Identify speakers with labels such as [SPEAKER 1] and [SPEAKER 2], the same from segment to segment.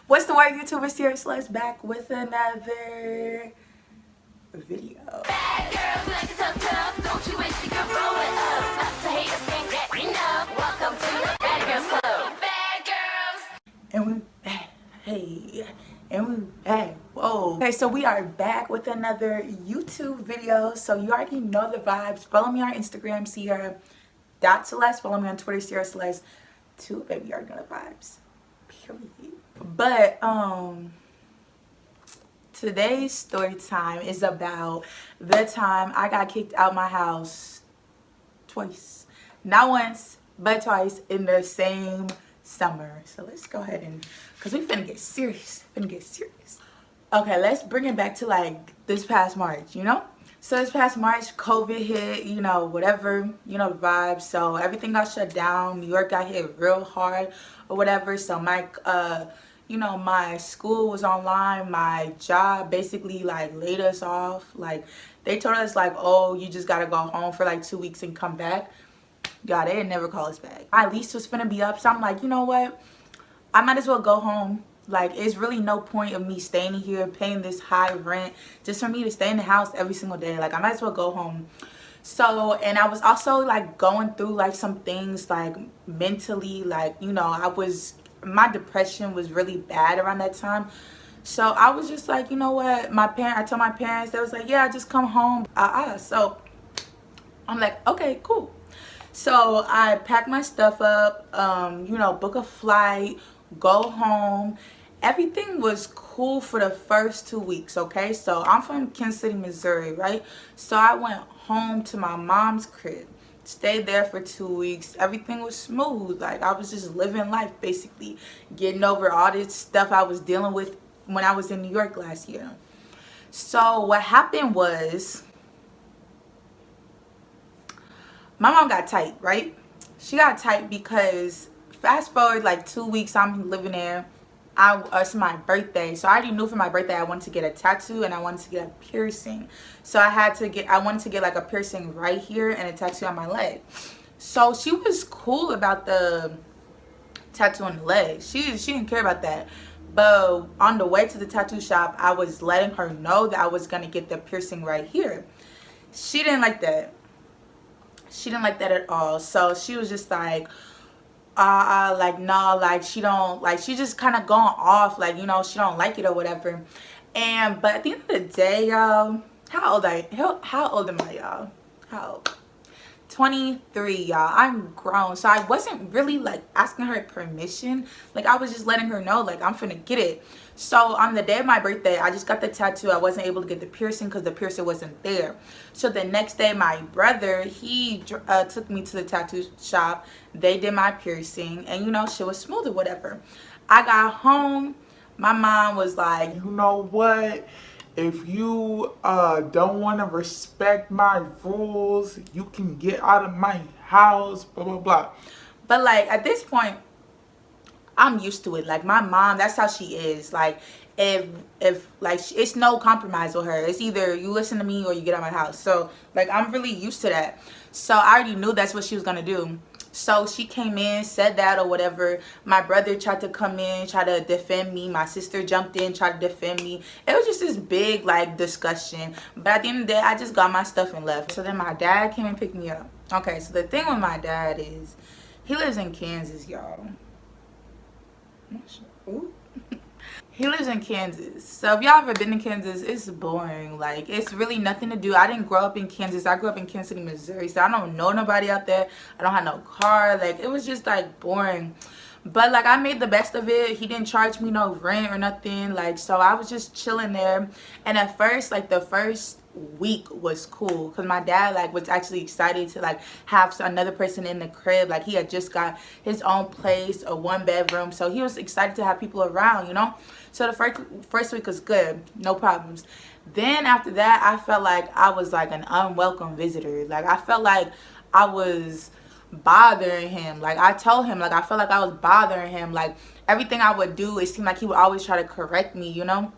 [SPEAKER 1] What's the word, YouTubers? Ciara Celeste back with another video. Bad girls like it tough, don't you wish you could roll it up? Lots of haters think that we know. Welcome to the Bad Girls Club. Bad girls. And we back. Hey. And we back. Whoa. Okay, so we are back with another YouTube video. So you already know the vibes. Follow me on Instagram, Ciara.Celeste. Follow me on Twitter, Ciara Celeste. Too, baby, you already know the vibes. Period. But today's story time is about the time I got kicked out my house twice. Not once, but twice in the same summer. So let's go ahead and, cause we finna get serious. Okay, let's bring it back to like this past March, you know? So this past March, COVID hit, you know, whatever, you know, the vibes. So everything got shut down. New York got hit real hard or whatever. So my, you know, my school was online. My job basically like laid us off. Like they told us like, oh, you just got to go home for like 2 weeks and come back. Yeah, they didn't never call us back. My lease was finna be up. So I'm like, you know what? I might as well go home. Like, it's really no point of me staying here, paying this high rent, just for me to stay in the house every single day. Like, I might as well go home. So, and I was also, like, going through, like, some things, like, mentally. Like, you know, my depression was really bad around that time. So, I was just like, you know what? I told my parents, they was like, yeah, just come home. So, I'm like, okay, cool. So, I packed my stuff up, you know, book a flight, go home. Everything was cool for the first 2 weeks, okay? So I'm from Kansas City, Missouri, right? So I went home to my mom's crib, stayed there for 2 weeks. Everything was smooth. Like, I was just living life, basically, getting over all this stuff I was dealing with when I was in New York last year. So what happened was, my mom got tight, right? She got tight because fast forward like 2 weeks, I'm living there. It's my birthday, so I already knew for my birthday I wanted to get a tattoo and I wanted to get a piercing. So I wanted to get like a piercing right here and a tattoo on my leg. So she was cool about the tattoo on the leg. She didn't care about that. But on the way to the tattoo shop, I was letting her know that I was gonna get the piercing right here. She didn't like that. She didn't like that at all. So she was just like, like, no, like, she don't, like, she just kind of going off, like, you know, she don't like it or whatever. But at the end of the day, y'all, how old am I, y'all? How old? 23, y'all. I'm grown. So I wasn't really like asking her permission. Like, I was just letting her know, like, I'm finna get it. So on the day of my birthday, I just got the tattoo. I wasn't able to get the piercing because the piercing wasn't there. So the next day, my brother, he took me to the tattoo shop. They did my piercing, and you know, shit was smooth or whatever. I got home. My mom was like,
[SPEAKER 2] you know what? If you don't want to respect my rules, you can get out of my house, blah, blah, blah.
[SPEAKER 1] But like, at this point, I'm used to it. Like, my mom, that's how she is. Like, if like, it's no compromise with her. It's either you listen to me or you get out of my house. So like, I'm really used to that. So I already knew that's what she was gonna do. So she came in, said that or whatever. My brother tried to come in, try to defend me. My sister jumped in, tried to defend me. It was just this big like discussion. But at the end of the day, I just got my stuff and left. So then my dad came and picked me up. Okay, so the thing with my dad is, he lives in Kansas, y'all. Ooh. He lives in Kansas. So if y'all ever been to Kansas, it's boring. Like, it's really nothing to do. I didn't grow up in Kansas. I grew up in Kansas City, Missouri. So I don't know nobody out there. I don't have no car. Like, it was just like boring. But like, I made the best of it. He didn't charge me no rent or nothing. Like, so I was just chilling there. And at first, like, the first week was cool because my dad like was actually excited to like have another person in the crib. Like, he had just got his own place, a 1-bedroom, so he was excited to have people around, you know. So the first week was good, no problems. Then after that, I felt like I was like an unwelcome visitor. Like, I felt like I was bothering him. Like, I told him, like, I felt like I was bothering him. Like, everything I would do, it seemed like he would always try to correct me, you know.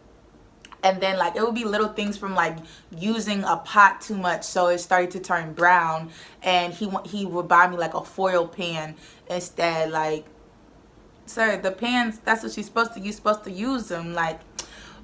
[SPEAKER 1] And then like, it would be little things from like using a pot too much, so it started to turn brown, and he would buy me like a foil pan instead. Like, sir, the pants, that's what she's supposed to, you're supposed to use them, like,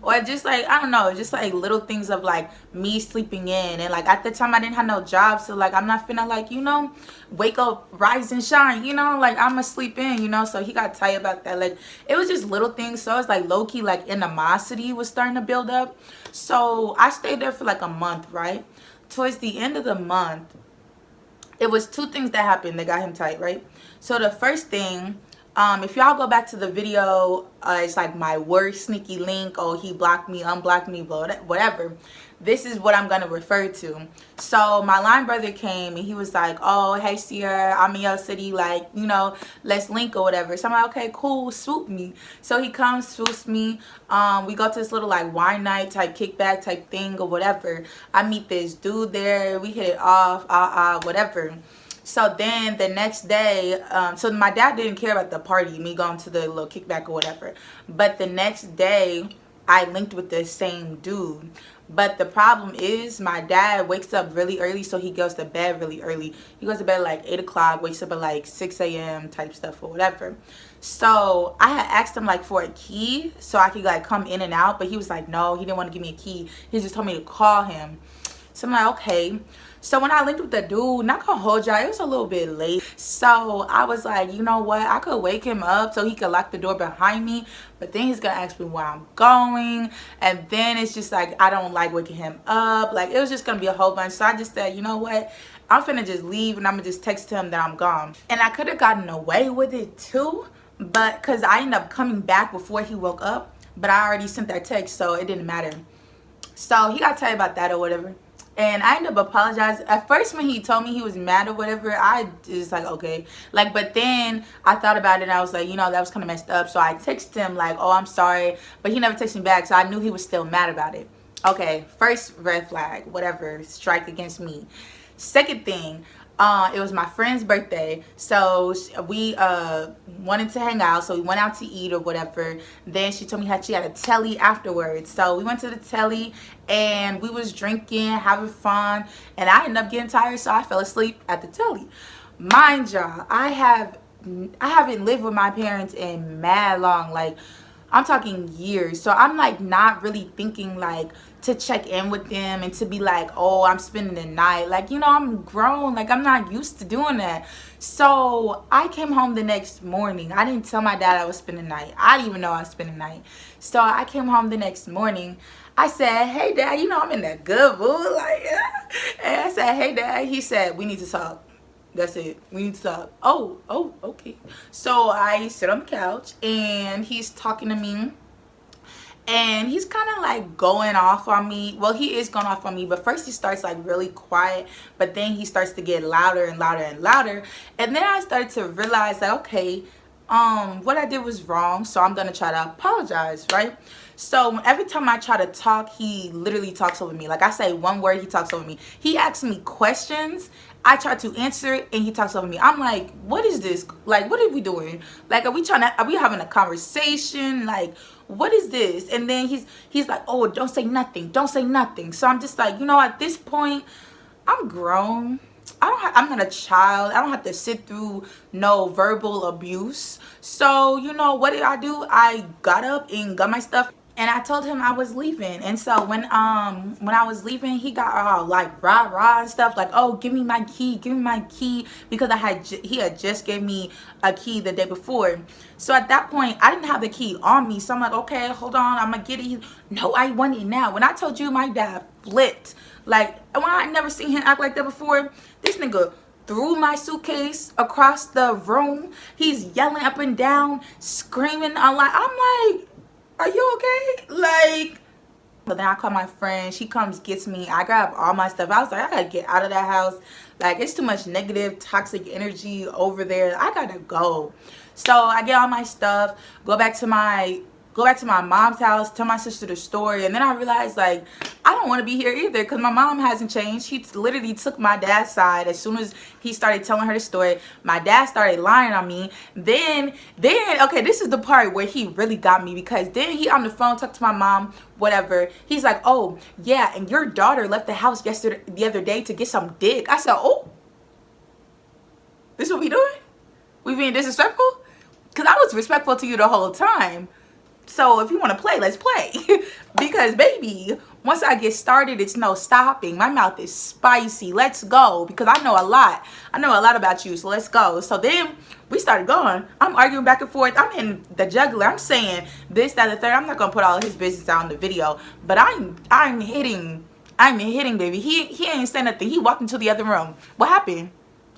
[SPEAKER 1] or just like, I don't know, just like little things of like me sleeping in. And like at the time I didn't have no job, so like I'm not finna like, you know, wake up, rise and shine, you know, like I'ma sleep in, you know. So he got tight about that. Like it was just little things. So it's like low-key like animosity was starting to build up. So I stayed there for like a month, right? Towards the end of the month, it was two things that happened that got him tight, right? So the first thing, if y'all go back to the video, it's like my worst sneaky link. Oh, he blocked me, unblocked me, whatever. This is what I'm gonna refer to. So my line brother came and he was like, oh, hey Ciara, I'm in your city, like, you know, let's link or whatever. So I'm like, okay, cool, swoop me. So he comes, swoops me. We go to this little like wine night type kickback type thing or whatever. I meet this dude there, we hit it off, whatever. So then the next day, so my dad didn't care about the party, me going to the little kickback or whatever. But the next day, I linked with the same dude. But the problem is my dad wakes up really early, so he goes to bed really early. He goes to bed at like 8 o'clock, wakes up at like 6 a.m. type stuff or whatever. So I had asked him like for a key so I could like come in and out. But he was like, no, he didn't want to give me a key. He just told me to call him. So I'm like, okay. So when I linked with the dude, not gonna hold y'all, it was a little bit late. So I was like, you know what? I could wake him up so he could lock the door behind me. But then he's gonna ask me where I'm going. And then it's just like, I don't like waking him up. Like, it was just gonna be a whole bunch. So I just said, you know what? I'm finna just leave and I'm gonna just text him that I'm gone. And I could have gotten away with it too. But because I ended up coming back before he woke up. But I already sent that text, so it didn't matter. So he got tired about that or whatever. And I ended up apologizing. At first when he told me he was mad or whatever, I just like, okay. Like, but then I thought about it and I was like, you know, that was kind of messed up. So I texted him like, oh, I'm sorry. But he never texted me back. So I knew he was still mad about it. Okay, first red flag, whatever, strike against me. Second thing, it was my friend's birthday, so we wanted to hang out, so we went out to eat or whatever. Then she told me she had a telly afterwards, so we went to the telly and we was drinking, having fun, and I ended up getting tired, so I fell asleep at the telly. Mind y'all, I haven't lived with my parents in mad long, like I'm talking years. So I'm like not really thinking like to check in with them and to be like, oh, I'm spending the night. Like, you know, I'm grown. Like, I'm not used to doing that. So I came home the next morning. I didn't tell my dad I was spending the night. I didn't even know I was spending the night. So I came home the next morning. I said, hey, Dad, you know, I'm in that good mood. Like, yeah. And I said, hey, Dad. He said, we need to talk. That's it. We need to talk. Oh, okay. So I sit on the couch and he's talking to me. And he's kind of like going off on me. Well, he is going off on me. But first he starts like really quiet. But then he starts to get louder and louder and louder. And then I started to realize that, okay, what I did was wrong. So I'm going to try to apologize, right? So every time I try to talk, he literally talks over me. Like I say one word, he talks over me. He asks me questions. I try to answer it and he talks over me. I'm like, what is this? Like, what are we doing? Like, are we having a conversation? Like, what is this? And then he's like, oh, don't say nothing. Don't say nothing. So I'm just like, you know, at this point, I'm grown. I'm not a child. I don't have to sit through no verbal abuse. So, you know, what did I do? I got up and got my stuff. And I told him I was leaving. And so when I was leaving, he got all like rah and stuff, like, oh, give me my key, because he had just gave me a key the day before. So at that point, I didn't have the key on me. So I'm like, okay, hold on, I'm gonna get it. No, I want it now. When I told you my dad flipped, like, when I never seen him act like that before, this nigga threw my suitcase across the room. He's yelling up and down, screaming. I'm like, are you okay? Like, but then I call my friend. She comes, gets me. I grab all my stuff. I was like, I gotta get out of that house. Like, it's too much negative, toxic energy over there. I gotta go. So I get all my stuff, go back to my mom's house, tell my sister the story, and then I realized, like, I don't want to be here either because my mom hasn't changed. She literally took my dad's side. As soon as he started telling her the story, my dad started lying on me. Then okay, this is the part where he really got me, because then he on the phone talked to my mom, whatever. He's like, oh yeah, and your daughter left the house the other day to get some dick. I said, oh, this what we doing? We being disrespectful? Because I was respectful to you the whole time. So if you want to play, let's play. Because baby, once I get started, it's no stopping. My mouth is spicy. Let's go. Because I know a lot. I know a lot about you. So let's go. So then we started going. I'm arguing back and forth. I'm in the juggler. I'm saying this, that, and the third. I'm not gonna put all his business out in the video. But I'm hitting, baby. He ain't saying nothing. He walked into the other room. What happened?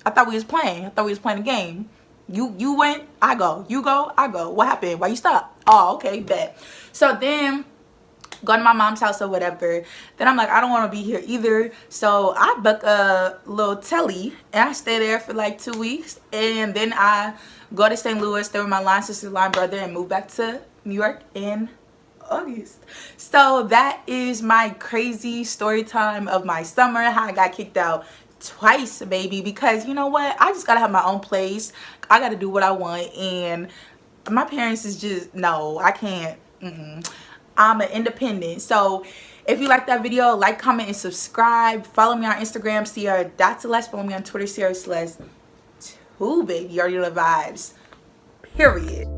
[SPEAKER 1] I thought we was playing. I thought we was playing a game. You went, I go. You go, I go. What happened? Why you stop? Oh, okay, bet. So then go to my mom's house or whatever. Then I'm like, I don't want to be here either. So I book a little telly and I stay there for like 2 weeks. And then I go to St. Louis, stay with my line sister, line brother, and move back to New York in August. So that is my crazy story time of my summer, how I got kicked out twice, baby, because you know what, I just gotta have my own place. I gotta do what I want, and my parents is just, no, I can't. I'm an independent. So if you like that video, like, comment, and subscribe. Follow me on Instagram, Ciara.Celeste. Follow me on Twitter, Ciara Celeste 2, baby. You already know the vibes, period.